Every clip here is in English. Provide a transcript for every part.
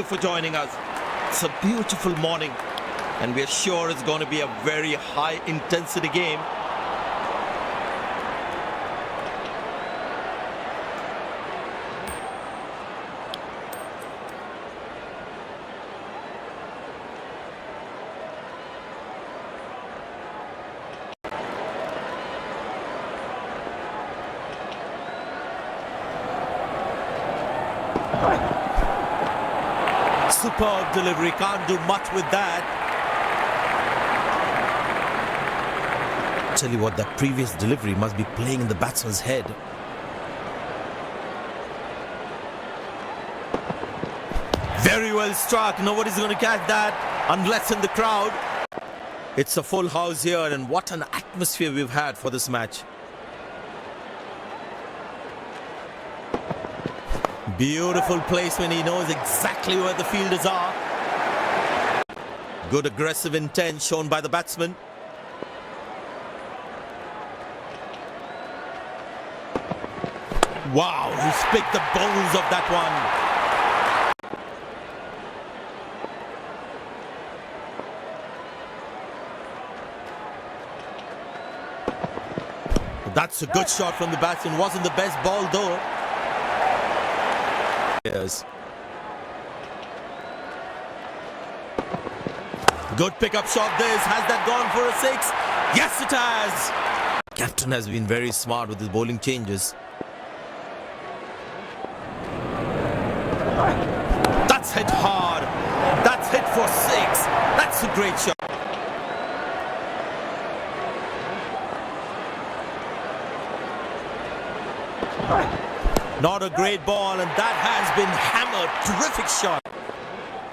for joining us. It's a beautiful morning and we're sure it's going to be a very high intensity game. Superb delivery, can't do much with that. Tell you what, that previous delivery must be playing in the batsman's head. Very well struck, nobody's going to catch that unless in the crowd. It's a full house here and what an atmosphere we've had for this match. Beautiful placement, he knows exactly where the fielders are. Good aggressive intent shown by the batsman. Wow, he's picked the bones of that one. That's a good shot from the batsman. Wasn't the best ball though. Yes. Good pickup shot this. Has that gone for a six? Yes, it has. Captain has been very smart with his bowling changes. That's hit hard. That's hit for six. That's a great shot. Not a great ball and that has been hammered. Terrific shot.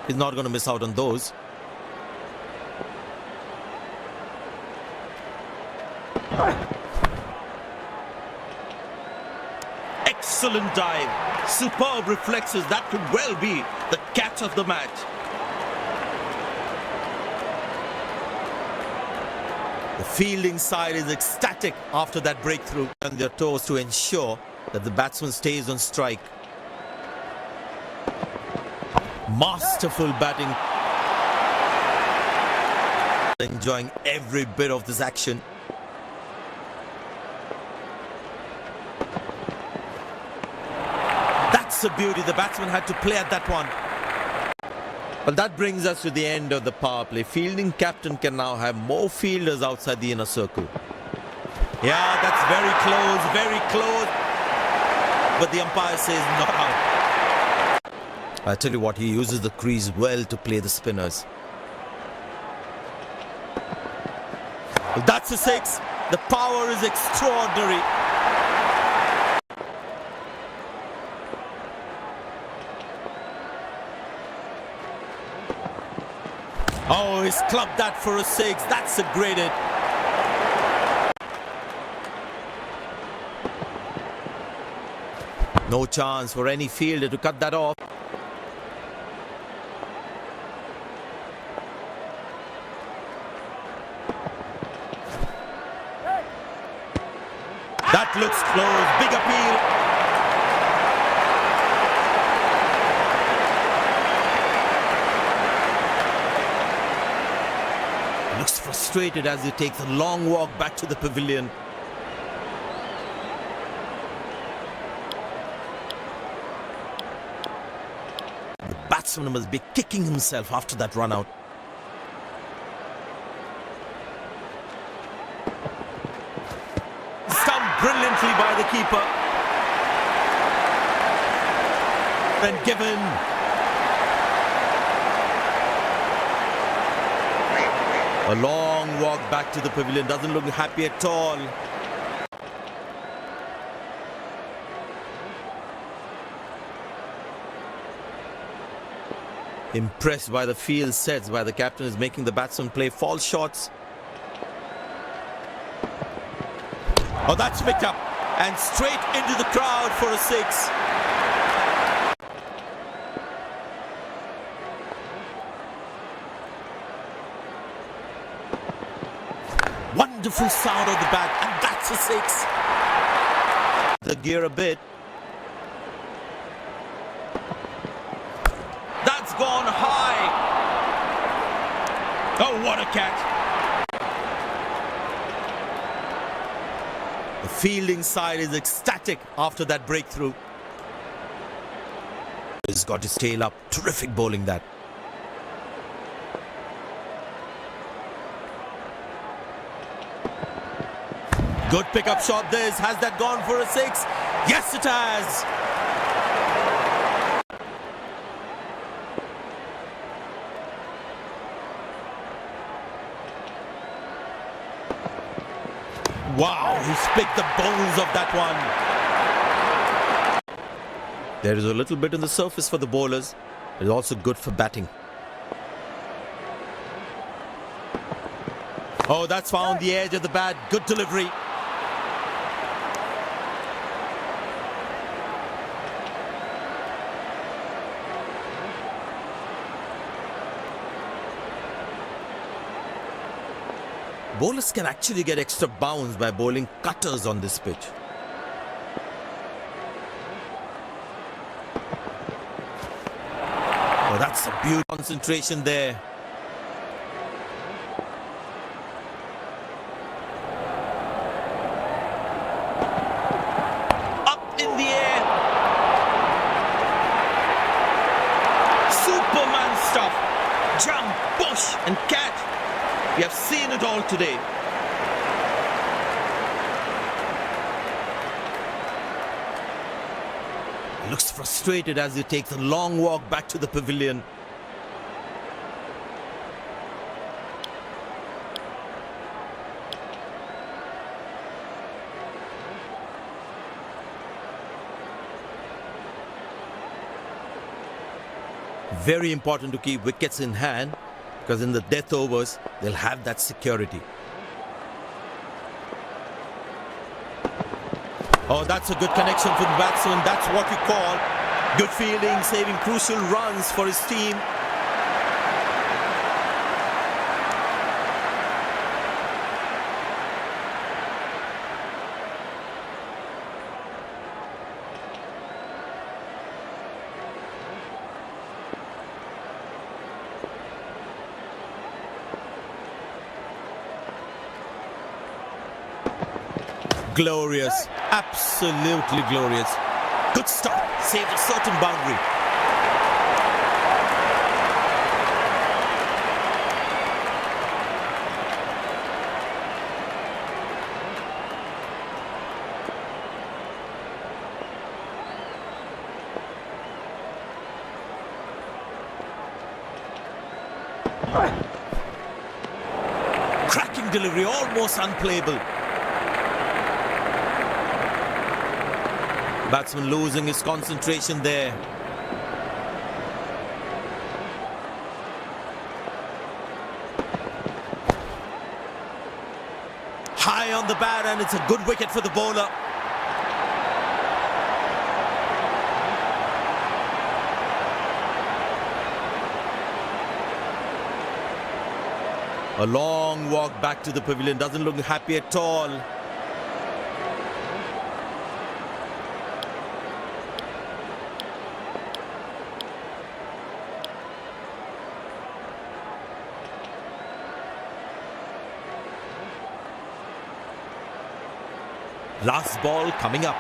He's not going to miss out on those. Excellent dive. Superb reflexes. That could well be the catch of the match. The fielding side is ecstatic after that breakthrough on their toes to ensure that the batsman stays on strike. Masterful batting. Enjoying every bit of this action. That's a beauty. The batsman had to play at that one. Well, that brings us to the end of the power play. Fielding captain can now have more fielders outside the inner circle. Yeah, that's very close, very close. But the umpire says not out. I tell you what, he uses the crease well to play the spinners. Well, that's a six. The power is extraordinary. Oh, he's clubbed that for a six. That's a great hit. No chance for any fielder to cut that off. That looks close. Big appeal. Looks frustrated as he takes a long walk back to the pavilion. The batsman must be kicking himself after that run out. Stumped brilliantly by the keeper. And given. A long walk back to the pavilion. Doesn't look happy at all. Impressed by the field sets by the captain is making the batsman play false shots. Oh, that's picked up and straight into the crowd for a six. Wonderful sound of the bat, and that's a six. The gear a bit. That's gone. Oh, what a catch! The fielding side is ecstatic after that breakthrough. He's got his tail up. Terrific bowling that. Good pickup shot this. Has that gone for a six? Yes, it has. Wow, he's picked the bones of that one. There is a little bit on the surface for the bowlers. It is also good for batting. Oh, that's found the edge of the bat. Good delivery. Bowlers can actually get extra bounce by bowling cutters on this pitch. Oh, that's a beautiful concentration there. Up in the air. Superman stuff. Jump, push and catch. We have seen it all today. He looks frustrated as he takes a long walk back to the pavilion. Very important to keep wickets in hand, because in the death overs, they'll have that security. Oh, that's a good connection for the batsman. That's what you call good fielding, saving crucial runs for his team. Glorious, absolutely glorious. Good stop, saved a certain boundary. Cracking delivery, almost unplayable. Batsman losing his concentration there. High on the bat, and it's a good wicket for the bowler. A long walk back to the pavilion, doesn't look happy at all. Last ball coming up.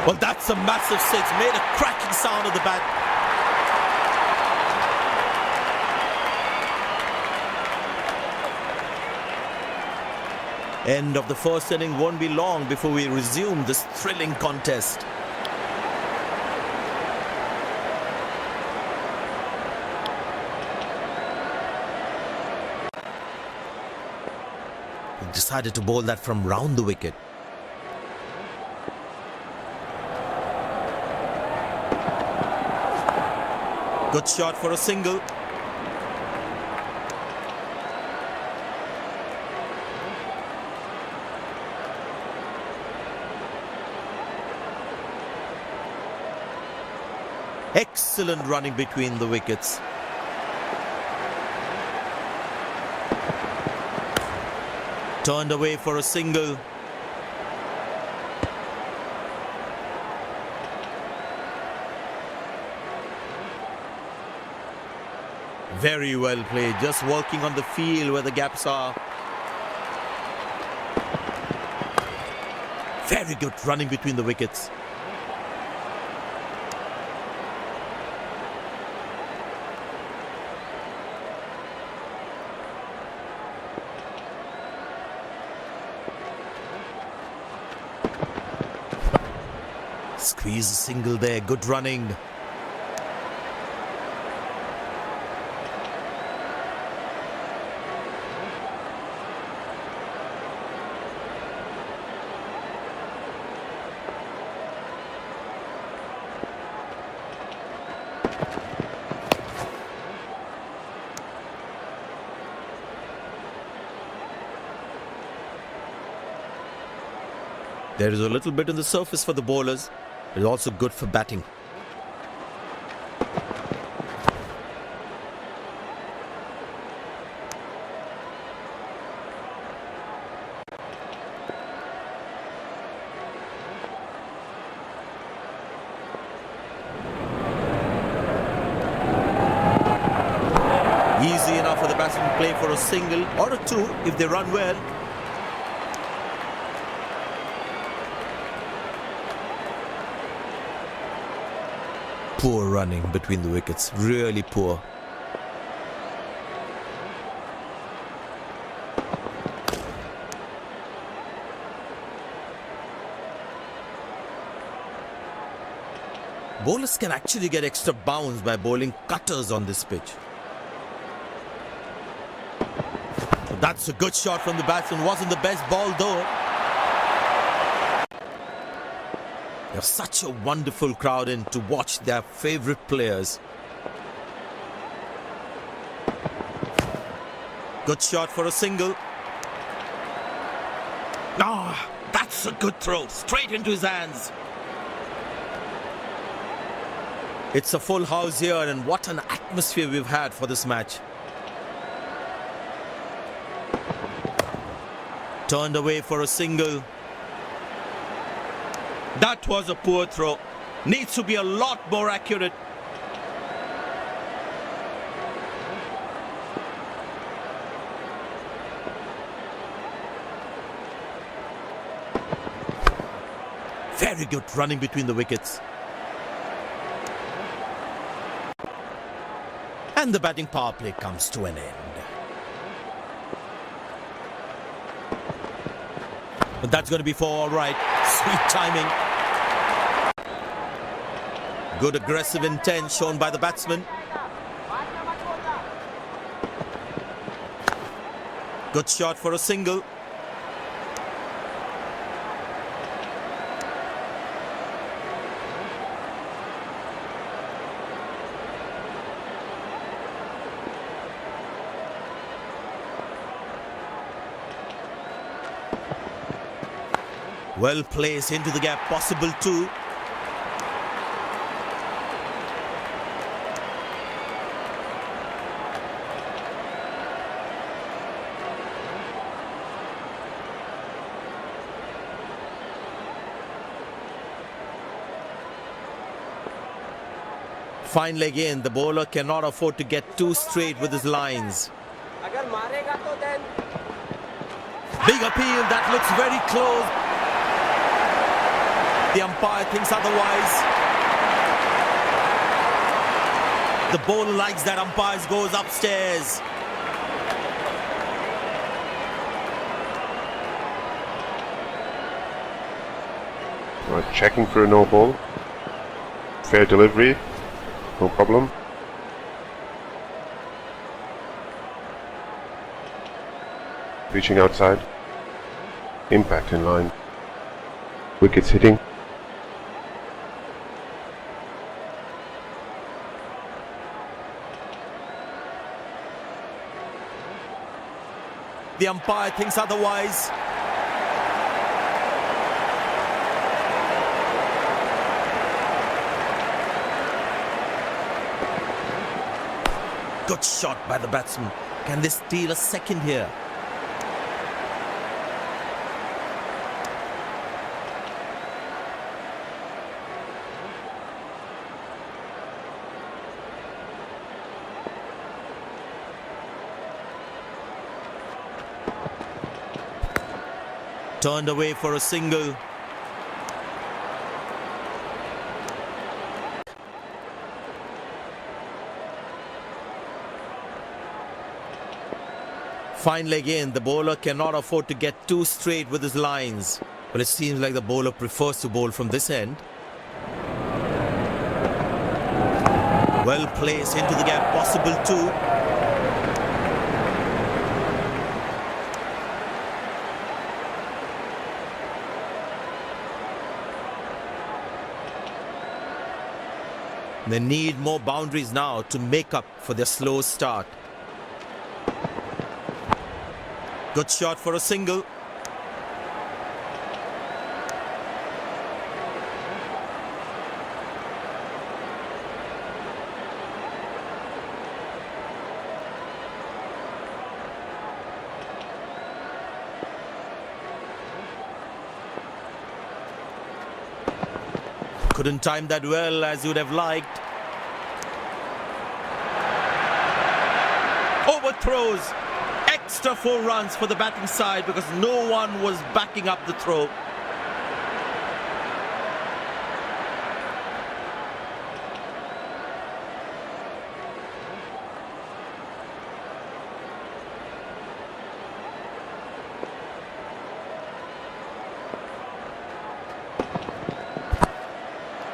Well, that's a massive six. Made a cracking sound of the bat. End of the first inning won't be long before we resume this thrilling contest. Decided to bowl that from round the wicket. Good shot for a single. Excellent running between the wickets. Turned away for a single. Very well played, just working on the field where the gaps are. Very good running between the wickets. Squeeze a single there, good running. There is a little bit on the surface for the bowlers. It's also good for batting. Easy enough for the batsman to play for a single or a two if they run well. Poor running between the wickets, really poor. Bowlers can actually get extra bounce by bowling cutters on this pitch. That's a good shot from the batsman, wasn't the best ball though. They have such a wonderful crowd in to watch their favourite players. Good shot for a single. Ah, that's a good throw, straight into his hands. It's a full house here, and what an atmosphere we've had for this match. Turned away for a single. That was a poor throw. Needs to be a lot more accurate. Very good running between the wickets. And the batting power play comes to an end. But that's going to be for all right. Sweet timing. Good aggressive intent shown by the batsman. Good shot for a single. Well placed into the gap, possible too. Fine leg in, the bowler cannot afford to get too straight with his lines. Big appeal, that looks very close. The umpire thinks otherwise. The bowler likes that, umpire goes upstairs. Right, checking for a no ball. Fair delivery, no problem. Reaching outside. Impact in line. Wickets hitting. The umpire thinks otherwise. Good shot by the batsman. Can they steal a second here? Turned away for a single. Fine leg in. The bowler cannot afford to get too straight with his lines. But it seems like the bowler prefers to bowl from this end. Well placed into the gap, possible too. They need more boundaries now to make up for their slow start. Good shot for a single. Couldn't time that well as you'd have liked. Overthrows. Extra 4 runs for the batting side because no one was backing up the throw.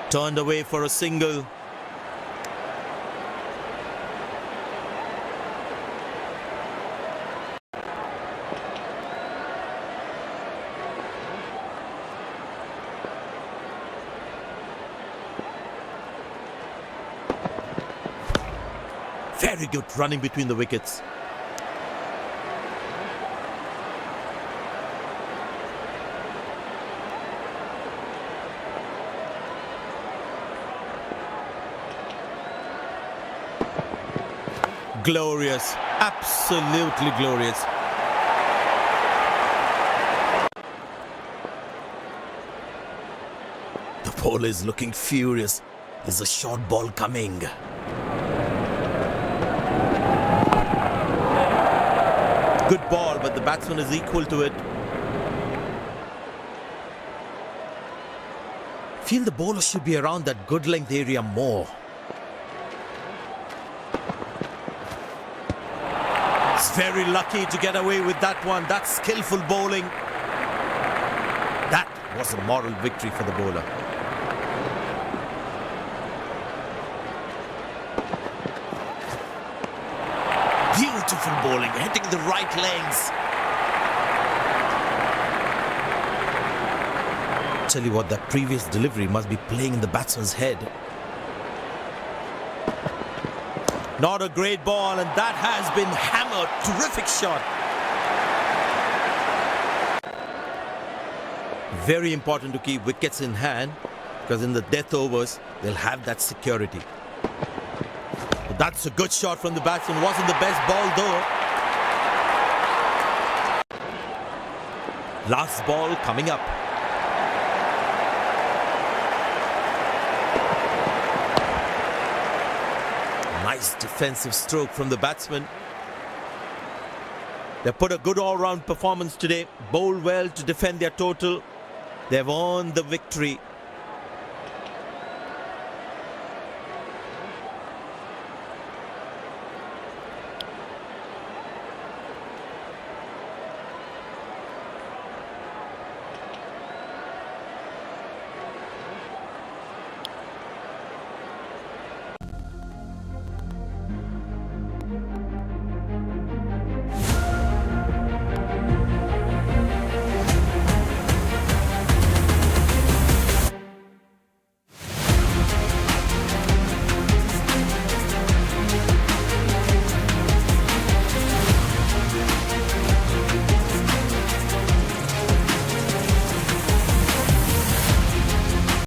Turned away for a single. Very good running between the wickets. Glorious, absolutely glorious. The bowler is looking furious. There's a short ball coming. Good ball, but the batsman is equal to it. Feel the bowler should be around that good length area more. He's very lucky to get away with that one. That's skillful bowling. That was a moral victory for the bowler. Beautiful bowling, hitting the right legs. Tell you what, that previous delivery must be playing in the batsman's head. Not a great ball, and that has been hammered. Terrific shot. Very important to keep wickets in hand, because in the death overs, they'll have that security. But that's a good shot from the batsman. Wasn't the best ball though. Last ball coming up. Nice defensive stroke from the batsman. They put a good all-round performance today. Bowled well to defend their total. They've earned the victory.